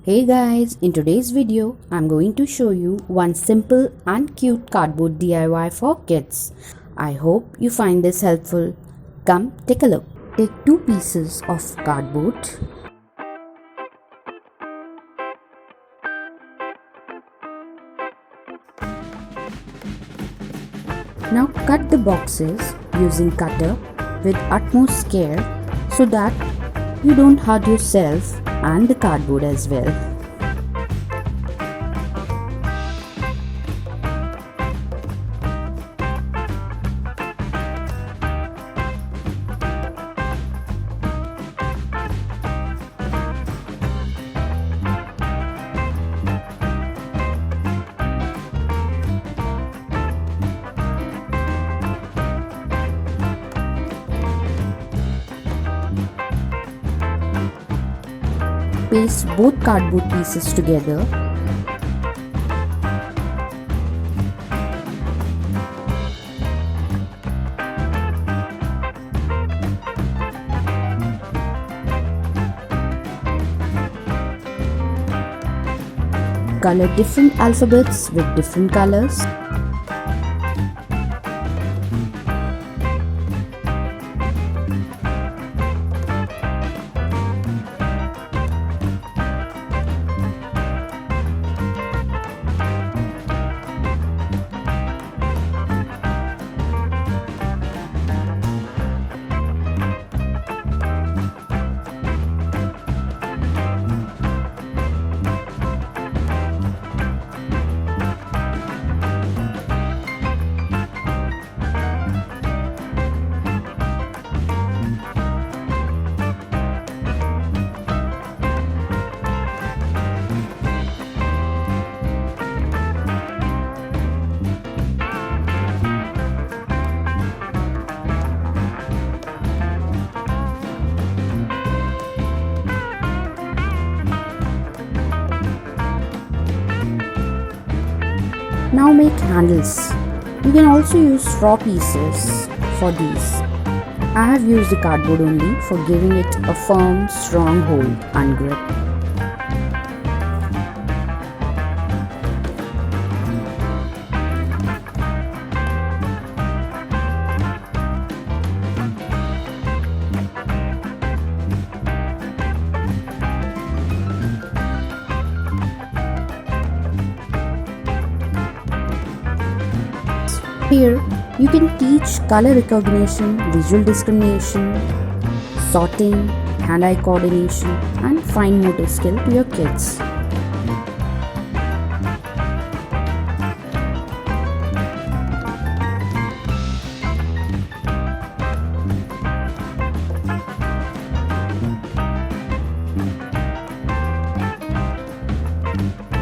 Hey guys, in today's video, I'm going to show you one simple and cute cardboard DIY for kids. I hope you find this helpful. Come take a look. Take two pieces of cardboard. Now cut the boxes using cutter with utmost care so that you don't hurt yourself and the cardboard as well. Paste both cardboard pieces together. Color different alphabets with different colors. Now make handles. You can also use straw pieces for these. I have used the cardboard only for giving it a firm, strong hold and grip. Here, you can teach color recognition, visual discrimination, sorting, hand-eye coordination, and fine motor skill to your kids.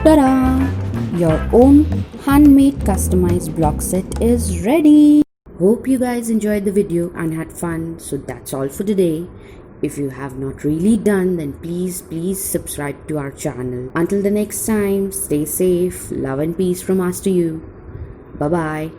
Ta-da! Your own handmade customized block set is ready. Hope you guys enjoyed the video and had fun. So that's all for today. If you have not really done, then please subscribe to our channel. Until the next time, stay safe. Love and peace from us to you. Bye bye.